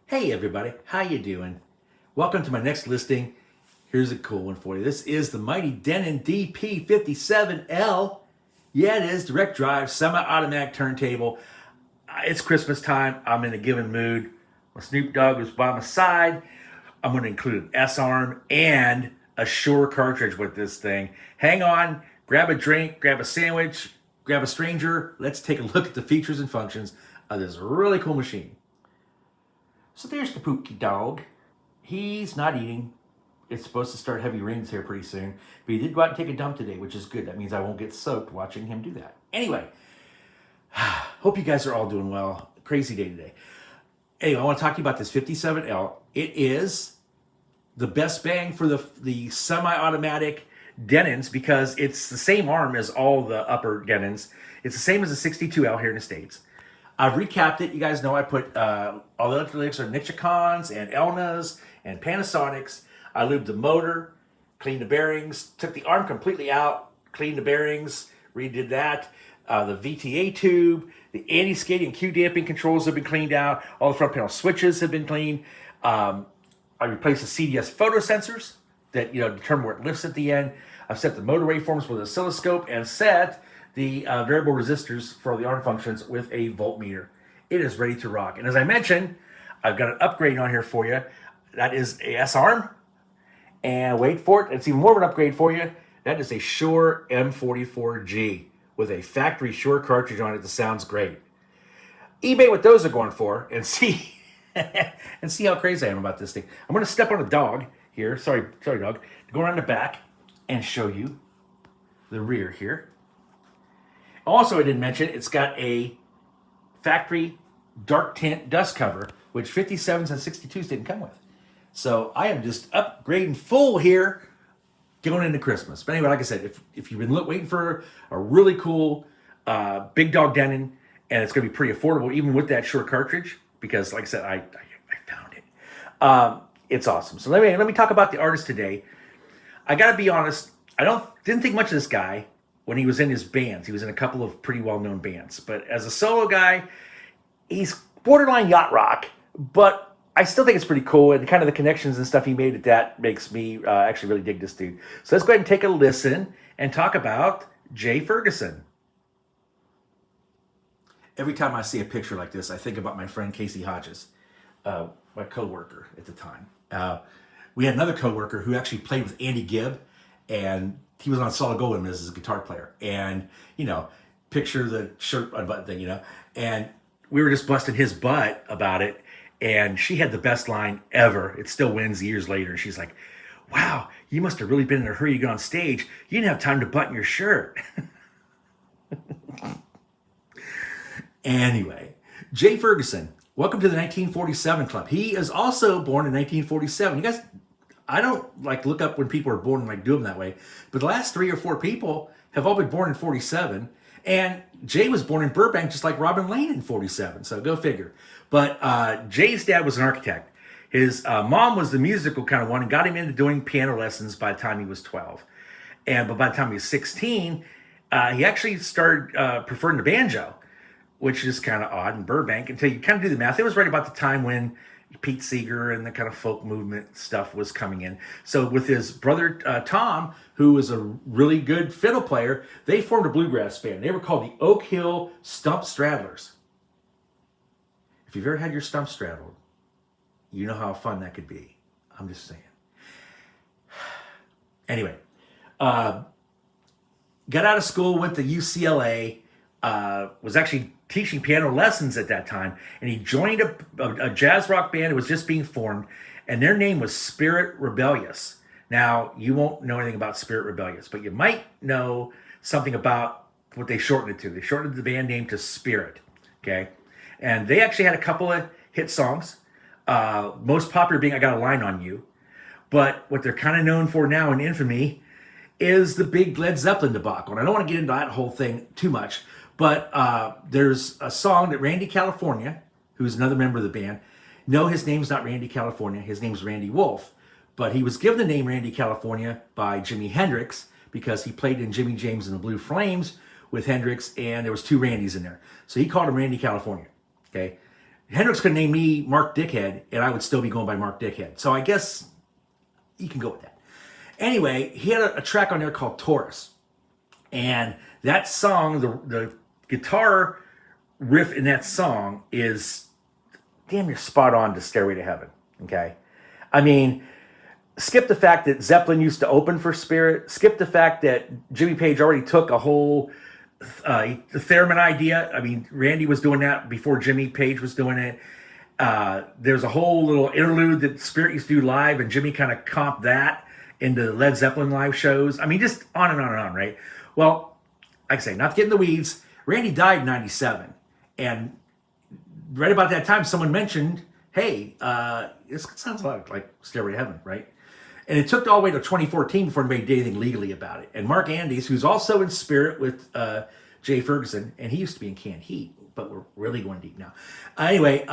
Hey everybody, how you doing? Welcome to my next listing. Here's a cool one for you. This is the mighty Denon DP-57L. Yeah, it is direct drive, semi-automatic turntable. It's Christmas time. I'm in a given mood. My Snoop Dogg is by my side. I'm going to include an S-arm and a Shure cartridge with this thing. Hang on, grab a drink, grab a sandwich, grab a stranger. Let's take a look at the features and functions of this really cool machine. So there's the Pookie dog. He's not eating. It's supposed to start heavy rains here pretty soon. But he did go out and take a dump today, which is good. That means I won't get soaked watching him do that. Anyway, hope you guys are all doing well. Crazy day today. Anyway, I want to talk to you about this 57L. It is the best bang for the semi-automatic Denons because it's the same arm as all the upper Denons. It's the same as the 62L here in the States. I've recapped it. You guys know I put all the electrics are Nichicons and Elnas and Panasonics. I lubed the motor, cleaned the bearings, took the arm completely out, cleaned the bearings, redid that. The VTA tube, the anti-skid and Q-damping controls have been cleaned out. All the front panel switches have been cleaned. I replaced the CDS photo sensors that determine where it lifts at the end. I've set the motor waveforms with an oscilloscope and set the variable resistors for the arm functions with a voltmeter. It is ready to rock. And as I mentioned, I've got an upgrade on here for you. That is a S-arm. And wait for it, it's even more of an upgrade for you. That is a Shure M44G with a factory Shure cartridge on it that sounds great. eBay what those are going for and see and see how crazy I am about this thing. I'm going to step on a dog here. Sorry, dog. Go around the back and show you the rear here. Also, I didn't mention, it's got a factory dark tint dust cover, which 57s and 62s didn't come with. So I am just upgrading full here going into Christmas. But anyway, like I said, if you've been waiting for a really cool big dog Denon, and it's going to be pretty affordable even with that Shure cartridge, because like I said, I found it. It's awesome. So let me talk about the artist today. I got to be honest, didn't think much of this guy when he was in his bands. He was in a couple of pretty well-known bands. But as a solo guy, he's borderline yacht rock, but I still think it's pretty cool, and kind of the connections and stuff he made at that makes me actually really dig this dude. So let's go ahead and take a listen and talk about Jay Ferguson. Every time I see a picture like this, I think about my friend Casey Hodges, my co-worker at the time. We had another co-worker who actually played with Andy Gibb, and he was on Solid Gold as his guitar player. And, picture the shirt unbutton thing, and we were just busting his butt about it. And she had the best line ever. It still wins years later. She's like, wow, you must have really been in a hurry to get on stage. You didn't have time to button your shirt. Anyway, Jay Ferguson, welcome to the 1947 Club. He is also born in 1947. You guys, I don't look up when people are born and do them that way, but the last 3 or 4 people have all been born in 47. And Jay was born in Burbank, just like Robin Lane in 47. So go figure. But Jay's dad was an architect. His mom was the musical kind of one and got him into doing piano lessons by the time he was 12. But by the time he was 16, he actually started preferring the banjo, which is kind of odd in Burbank until you kind of do the math. It was right about the time when Pete Seeger and the kind of folk movement stuff was coming in. So with his brother Tom, who was a really good fiddle player, they formed a bluegrass band. They were called the Oak Hill Stump Straddlers. If you've ever had your stump straddled, you know how fun that could be. I'm just saying. Anyway, got out of school, went to UCLA, was actually teaching piano lessons at that time, and he joined a jazz rock band that was just being formed, and their name was Spirit Rebellious. Now, you won't know anything about Spirit Rebellious, but you might know something about what they shortened it to. They shortened the band name to Spirit, okay? And they actually had a couple of hit songs, most popular being I Got a Line on You. But what they're kind of known for now in infamy is the big Led Zeppelin debacle. And I don't want to get into that whole thing too much, but there's a song that Randy California, who's another member of the band, no, his name's not Randy California, his name's Randy Wolf, but he was given the name Randy California by Jimi Hendrix because he played in Jimmy James and the Blue Flames with Hendrix, and there was 2 Randys in there. So he called him Randy California, okay? Hendrix could name me Mark Dickhead, and I would still be going by Mark Dickhead. So I guess you can go with that. Anyway, he had a track on there called Taurus. And that song, the guitar riff in that song is damn near spot on to Stairway to Heaven. Okay? I mean, skip the fact that Zeppelin used to open for Spirit. Skip the fact that Jimmy Page already took a whole the theremin idea. I mean, Randy was doing that before Jimmy Page was doing it. There's a whole little interlude that Spirit used to do live, and Jimmy kind of comped that into Led Zeppelin live shows. I mean, just on and on and on, right? Well, like I say, not to get in the weeds, Randy died in 97. And right about that time, someone mentioned, hey, this sounds like Stairway to Heaven, right? And it took all the way to 2014 before anybody did anything legally about it. And Mark Andes, who's also in Spirit with Jay Ferguson, and he used to be in Canned Heat, but we're really going deep now. Anyway,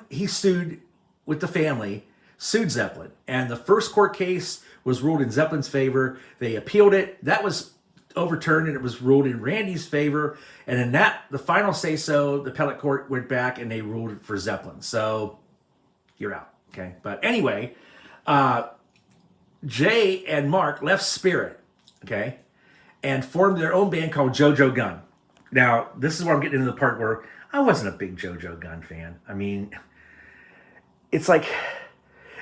he sued with the family, sued Zeppelin. And the first court case was ruled in Zeppelin's favor. They appealed it. That was overturned, and it was ruled in Randy's favor. And in that, the final say-so, the appellate court went back, and they ruled for Zeppelin. So you're out, okay? But anyway, Jay and Mark left Spirit, okay, and formed their own band called JoJo Gunn. Now, this is where I'm getting into the part where I wasn't a big JoJo Gunn fan. I mean, it's like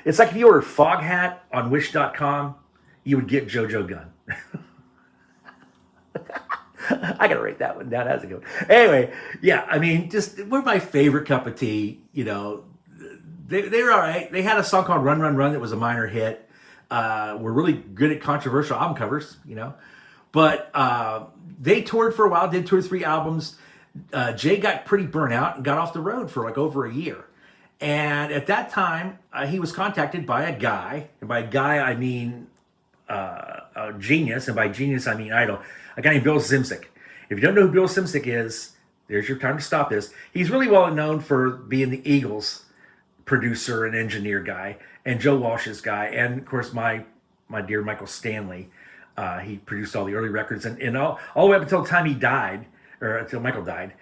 if you ordered Foghat on Wish.com, you would get JoJo Gunn. I gotta write that one down. That's a good one. Anyway, yeah, I mean, just we're my favorite cup of tea. You know, they're all right. They had a song called Run, Run, Run that was a minor hit. We're really good at controversial album covers, you know. But they toured for a while, did 2 or 3 albums. Jay got pretty burnt out and got off the road for like over a year. And at that time, he was contacted by a guy, and by guy I mean a genius, and by genius I mean idol, a guy named Bill Zimzik. If you don't know who Bill Zimzik is, there's your time to stop this. He's really well known for being the Eagles producer and engineer guy, and Joe Walsh's guy, and of course my dear Michael Stanley. He produced all the early records, and all the way up until the time he died, or until Michael died,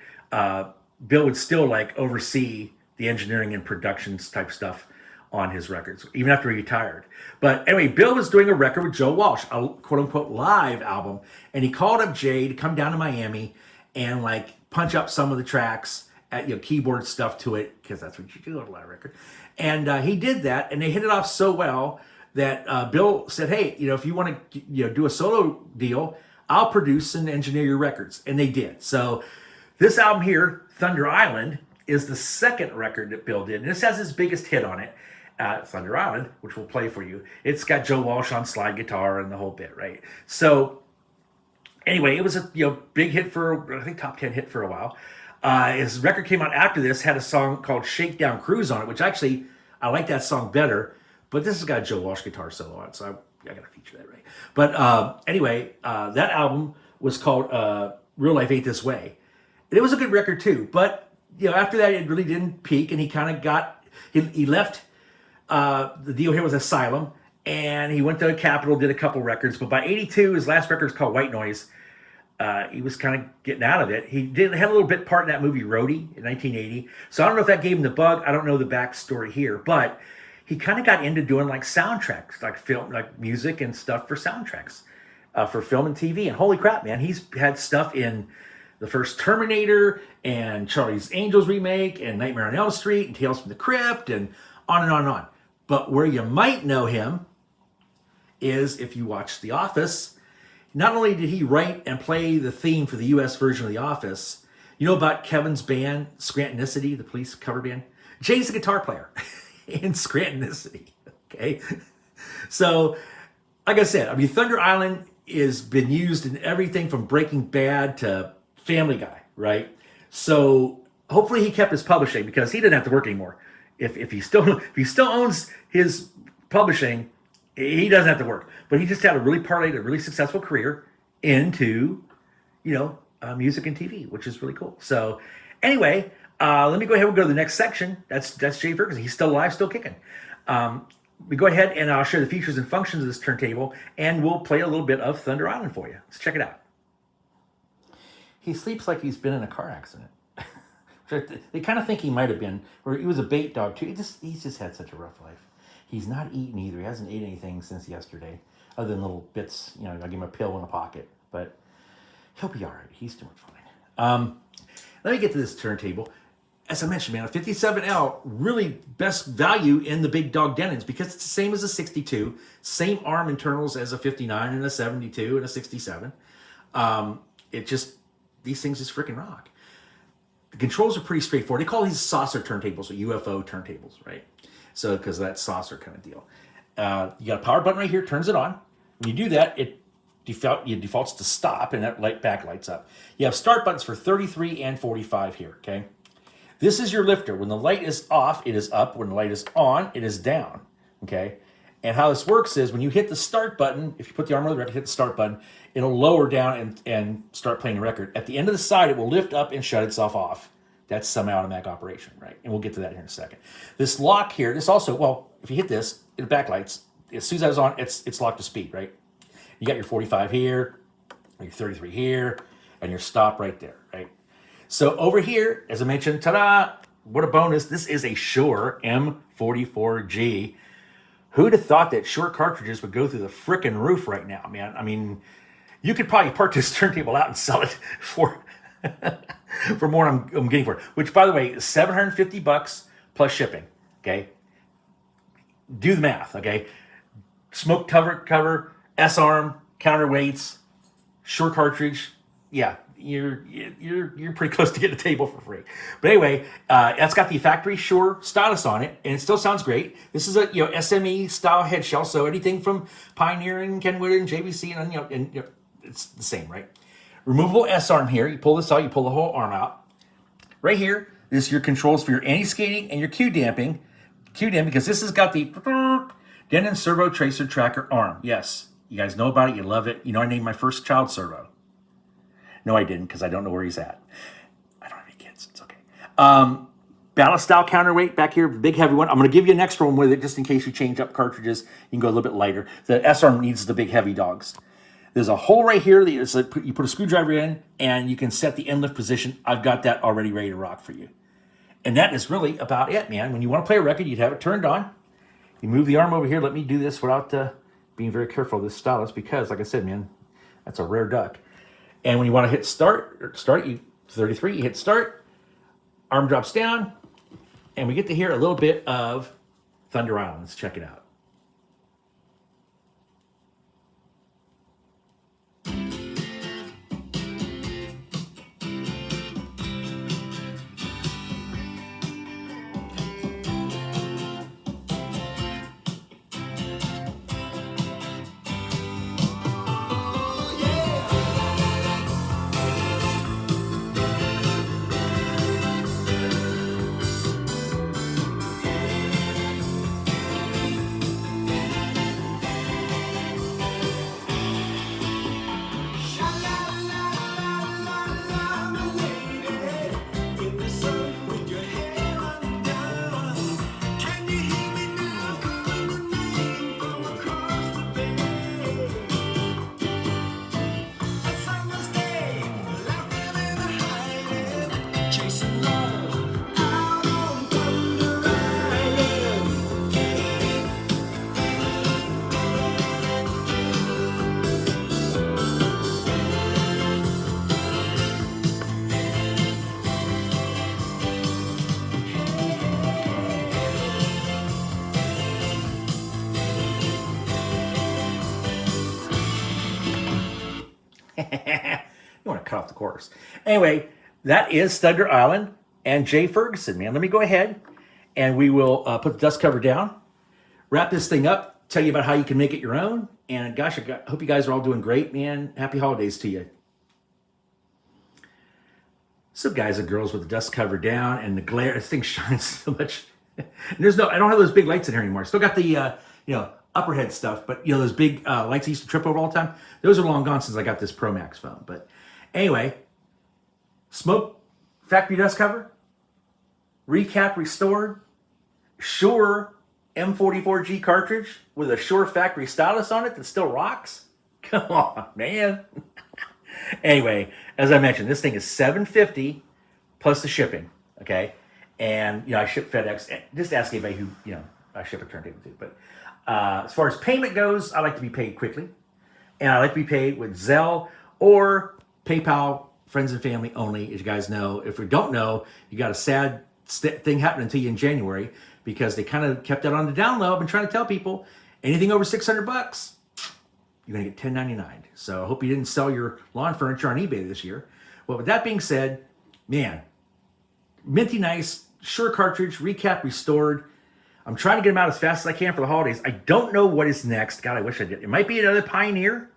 Bill would still like oversee the engineering and productions type stuff on his records, even after he retired. But anyway, Bill was doing a record with Joe Walsh, a quote-unquote live album, and he called up Jay to come down to Miami and like punch up some of the tracks, at, keyboard stuff to it, because that's what you do on a live record. And he did that, and they hit it off so well that Bill said, hey, if you want to do a solo deal, I'll produce and engineer your records. And they did. So this album here, Thunder Island, is the second record that Bill did. And this has his biggest hit on it, Thunder Island, which we'll play for you. It's got Joe Walsh on slide guitar and the whole bit, right? So anyway, it was a big hit I think top 10 hit for a while. His record came out after this, had a song called Shakedown Cruise on it, which actually, I like that song better. But this has got Joe Walsh guitar solo on it, so I got to feature that, right? But anyway, that album was called Real Life Ain't This Way. And it was a good record too, but after that, it really didn't peak, and he kind of he left. The deal here was Asylum, and he went to Capitol, did a couple records, but by 82, his last record is called White Noise. He was kind of getting out of it. He had a little bit part in that movie Roadie in 1980, so I don't know if that gave him the bug. I don't know the backstory here, but he kind of got into doing like soundtracks, like film, like music and stuff for soundtracks for film and TV. And holy crap, man, he's had stuff in the first Terminator and Charlie's Angels remake and Nightmare on Elm Street and Tales from the Crypt and on and on and on. But where you might know him is if you watch The Office. Not only did he write and play the theme for the U.S. version of The Office, you know about Kevin's band, Scrantonicity, the Police cover band? Jay's the guitar player in Scrantonicity, okay? So, like I said, Thunder Island has been used in everything from Breaking Bad to Family Guy, right? So, hopefully he kept his publishing because he didn't have to work anymore. If he still owns his publishing, he doesn't have to work. But he just had a really successful career into, music and TV, which is really cool. So anyway, let me go ahead and go to the next section. That's Jay Ferguson. He's still alive, still kicking. We go ahead and I'll share the features and functions of this turntable, and we'll play a little bit of Thunder Island for you. Let's check it out. He sleeps like he's been in a car accident. They kind of think he might have been, or he was a bait dog too. He's just had such a rough life. He's not eaten either. He hasn't ate anything since yesterday, other than little bits. You know, I give him a pill in a pocket, but he'll be all right. He's doing fine. Let me get to this turntable. As I mentioned, man, a 57L, really best value in the big dog Denons because it's the same as a 62, same arm internals as a 59 and a 72 and a 67. These things just freaking rock. The controls are pretty straightforward. They call these saucer turntables or UFO turntables, right? So, because of that saucer kind of deal. You got a power button right here, turns it on. When you do that, it defaults to stop and that light backlights up. You have start buttons for 33 and 45 here, okay? This is your lifter. When the light is off, it is up. When the light is on, it is down, okay? And how this works is when you hit the start button, if you put the arm on the record, hit the start button, it'll lower down and start playing the record. At the end of the side, it will lift up and shut itself off. That's semi-automatic operation, right? And we'll get to that here in a second. This lock here, this also, well, if you hit this, it backlights. As soon as that is on, it's locked to speed, right? You got your 45 here, your 33 here, and your stop right there, right? So over here, as I mentioned, ta-da, what a bonus. This is a Shure M44G. Who'd have thought that Shure cartridges would go through the frickin' roof right now, man? I mean, you could probably park this turntable out and sell it for for more than I'm getting for it. Which, by the way, is $750 plus shipping, okay? Do the math, okay? Smoke cover, S-arm, counterweights, Shure cartridge, yeah, you're pretty close to getting a table for free. But anyway, that's got the factory Shure stylus on it, and it still sounds great. This is a SME style head shell, so anything from Pioneer and Kenwood and JVC and it's the same, right? Removable S-arm here. You pull this out, you pull the whole arm out. Right here, this is your controls for your anti-skating and your Q damping. Because this has got the Denon Servo Tracer Tracker arm. Yes, you guys know about it. You love it. You know I named my first child Servo. No, I didn't, because I don't know where he's at. I don't have any kids. It's okay. Ballast style counterweight back here, big heavy one. I'm going to give you an extra one with it just in case you change up cartridges. You can go a little bit lighter. The S-arm needs the big heavy dogs. There's a hole right here that is like you put a screwdriver in, and you can set the end lift position. I've got that already ready to rock for you. And that is really about it, man. When you want to play a record, you'd have it turned on. You move the arm over here. Let me do this without being very careful of this stylus because, like I said, man, that's a rare duck. And when you want to hit start, you 33, you hit start, arm drops down, and we get to hear a little bit of Thunder Island. Let's check it out. You want to cut off the chorus. Anyway, that is Thunder Island and Jay Ferguson, man. Let me go ahead and we will put the dust cover down, wrap this thing up, tell you about how you can make it your own. And gosh, I hope you guys are all doing great, man. Happy holidays to you. So guys and girls with the dust cover down and the glare, this thing shines so much. I don't have those big lights in here anymore. Still got the, upper head stuff, but those big lights I used to trip over all the time, those are long gone since I got this Pro Max phone. But anyway, smoke factory dust cover, recap restored, Shure M44G cartridge with a Shure factory stylus on it that still rocks. Come on, man. Anyway, as I mentioned, this thing is $750 plus the shipping. Okay. And, I ship FedEx. Just ask anybody who, I ship a turntable to. But as far as payment goes, I like to be paid quickly. And I like to be paid with Zelle or PayPal, friends and family only. As you guys know, if you don't know, you got a sad thing happening to you in January because they kind of kept that on the down low. I've been trying to tell people anything over $600, you're going to get 1099. So I hope you didn't sell your lawn furniture on eBay this year. Well, with that being said, man, minty nice, Sure cartridge, recap restored. I'm trying to get them out as fast as I can for the holidays. I don't know what is next. God, I wish I did. It might be another Pioneer.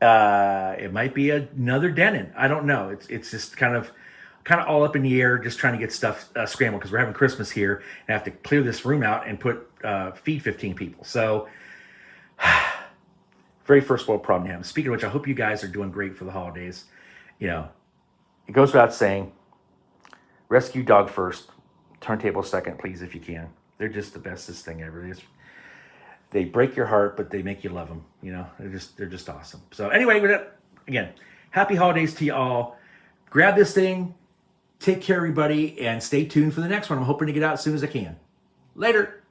It might be another Denon. I don't know. It's just kind of all up in the air, just trying to get stuff scrambled because we're having Christmas here and I have to clear this room out and feed 15 people. So, very first world problem to have. Speaking of which, I hope you guys are doing great for the holidays. It goes without saying, rescue dog first, turntable second, please, if you can. They're just the bestest thing ever. They break your heart, but they make you love them. They're just awesome. So anyway, with that, again, happy holidays to you all. Grab this thing, take care, everybody, and stay tuned for the next one. I'm hoping to get out as soon as I can. Later.